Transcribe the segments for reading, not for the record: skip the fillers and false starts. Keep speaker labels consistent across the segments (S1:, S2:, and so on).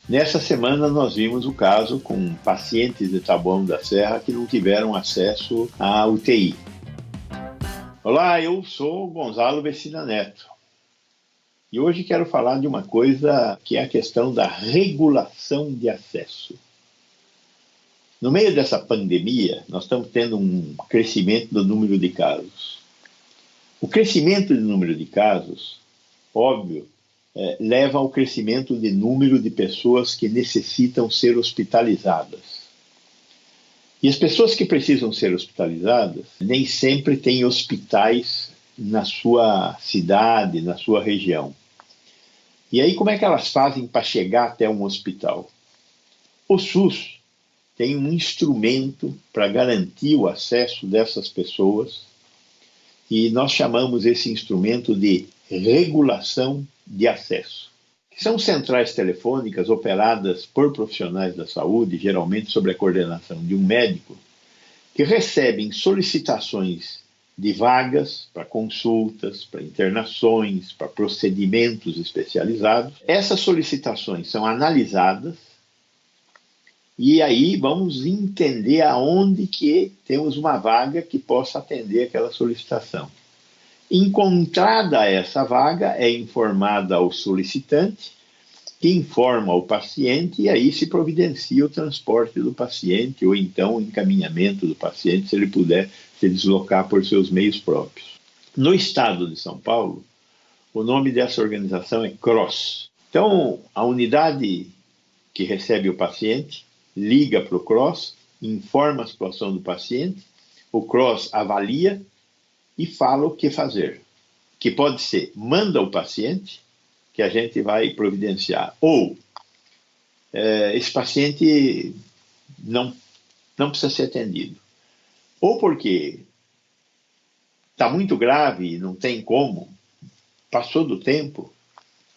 S1: Nessa semana nós vimos o caso com pacientes de Taboão da Serra que não tiveram acesso à UTI. Olá, eu sou Gonzalo Vecina Neto e hoje quero falar de uma coisa que é a questão da regulação de acesso. No meio dessa pandemia, nós estamos tendo um crescimento do número de casos. O crescimento do número de casos, óbvio, leva ao crescimento de número de pessoas que necessitam ser hospitalizadas. E as pessoas que precisam ser hospitalizadas nem sempre têm hospitais na sua cidade, na sua região. E aí como é que elas fazem para chegar até um hospital? O SUS tem um instrumento para garantir o acesso dessas pessoas e nós chamamos esse instrumento de regulação de acesso. São centrais telefônicas operadas por profissionais da saúde, geralmente sob a coordenação de um médico, que recebem solicitações de vagas para consultas, para internações, para procedimentos especializados. Essas solicitações são analisadas e aí vamos entender aonde que temos uma vaga que possa atender aquela solicitação. Encontrada essa vaga, é informada ao solicitante, que informa ao paciente e aí se providencia o transporte do paciente ou então o encaminhamento do paciente, se ele puder se deslocar por seus meios próprios. No estado de São Paulo, o nome dessa organização é CROSS. Então, a unidade que recebe o paciente liga para o CROSS, informa a situação do paciente, o CROSS avalia e fala o que fazer, que pode ser, manda o paciente, que a gente vai providenciar, ou esse paciente não precisa ser atendido, ou porque está muito grave e não tem como, passou do tempo,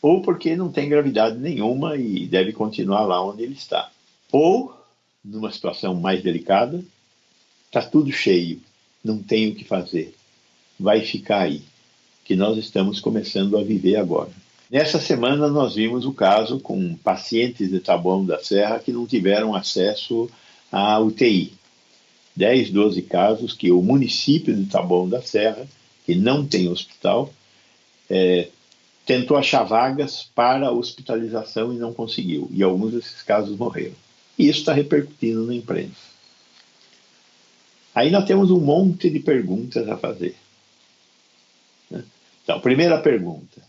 S1: ou porque não tem gravidade nenhuma e deve continuar lá onde ele está. Ou, numa situação mais delicada, está tudo cheio, não tem o que fazer. Vai ficar aí, que nós estamos começando a viver agora. Nessa semana nós vimos o caso com pacientes de Taboão da Serra que não tiveram acesso à UTI. 10, 12 casos que o município de Taboão da Serra, que não tem hospital, tentou achar vagas para hospitalização e não conseguiu. E alguns desses casos morreram. E isso está repercutindo na imprensa. Aí nós temos um monte de perguntas a fazer. Então, primeira pergunta: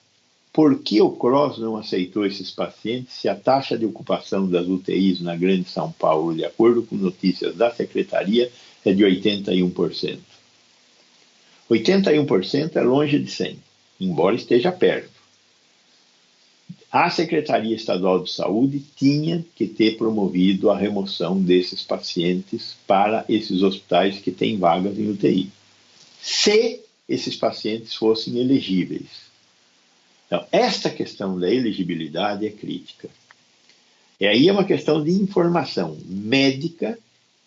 S1: por que o CROSS não aceitou esses pacientes se a taxa de ocupação das UTIs na Grande São Paulo, de acordo com notícias da Secretaria, é de 81%? 81% é longe de 100%, embora esteja perto. A Secretaria Estadual de Saúde tinha que ter promovido a remoção desses pacientes para esses hospitais que têm vagas em UTI, se esses pacientes fossem elegíveis. Então, esta questão da elegibilidade é crítica. E aí é uma questão de informação médica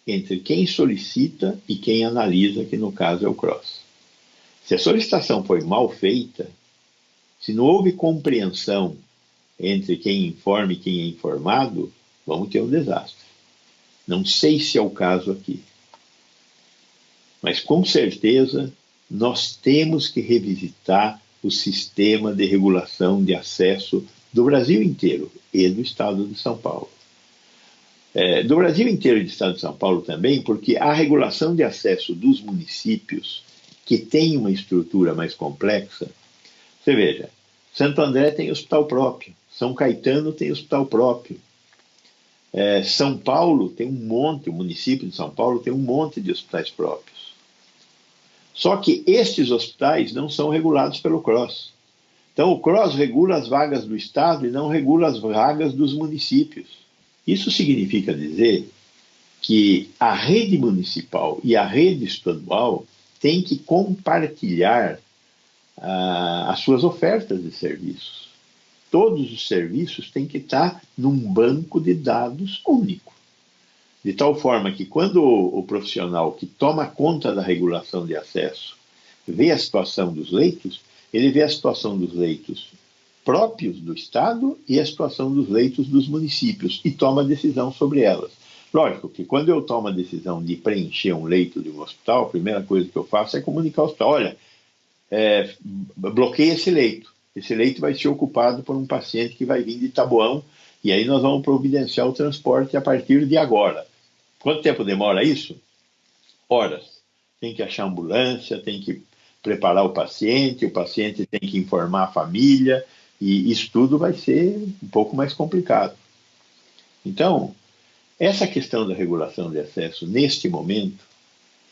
S1: entre quem solicita e quem analisa, que no caso é o CROSS. Se a solicitação foi mal feita, se não houve compreensão entre quem informa e quem é informado, vamos ter um desastre. Não sei se é o caso aqui, mas com certeza nós temos que revisitar o sistema de regulação de acesso do Brasil inteiro e do estado de São Paulo. Do Brasil inteiro e do estado de São Paulo também, porque a regulação de acesso dos municípios, que tem uma estrutura mais complexa, você veja, Santo André tem hospital próprio, São Caetano tem hospital próprio, São Paulo tem um monte, o município de São Paulo tem um monte de hospitais próprios. Só que estes hospitais não são regulados pelo CROSS. Então o CROSS regula as vagas do Estado e não regula as vagas dos municípios. Isso significa dizer que a rede municipal e a rede estadual têm que compartilhar as suas ofertas de serviços. Todos os serviços têm que estar num banco de dados único. De tal forma que quando o profissional que toma conta da regulação de acesso vê a situação dos leitos, ele vê a situação dos leitos próprios do Estado e a situação dos leitos dos municípios e toma decisão sobre elas. Lógico que quando eu tomo a decisão de preencher um leito de um hospital, a primeira coisa que eu faço é comunicar ao hospital, olha, bloqueia esse leito. Esse leito vai ser ocupado por um paciente que vai vir de Taboão e aí nós vamos providenciar o transporte a partir de agora. Quanto tempo demora isso? Horas. Tem que achar ambulância, tem que preparar o paciente tem que informar a família, e isso tudo vai ser um pouco mais complicado. Então, essa questão da regulação de acesso, neste momento,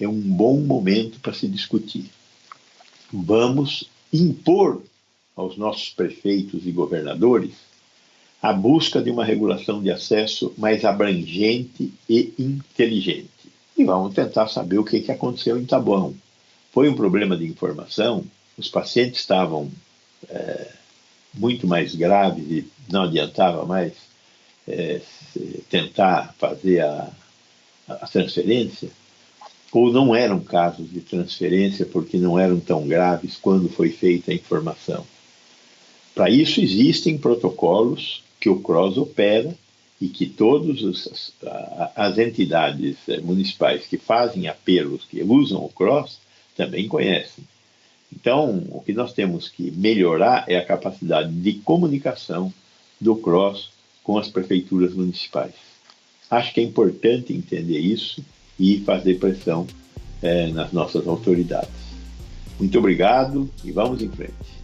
S1: é um bom momento para se discutir. Vamos impor aos nossos prefeitos e governadores a busca de uma regulação de acesso mais abrangente e inteligente. E vamos tentar saber o que aconteceu em Taboão. Foi um problema de informação, os pacientes estavam muito mais graves e não adiantava mais tentar fazer a transferência, ou não eram casos de transferência porque não eram tão graves quando foi feita a informação. Para isso existem protocolos que o CROSS opera e que todas as entidades municipais que fazem apelos, que usam o CROSS, também conhecem. Então, o que nós temos que melhorar é a capacidade de comunicação do CROSS com as prefeituras municipais. Acho que é importante entender isso e fazer pressão nas nossas autoridades. Muito obrigado e vamos em frente.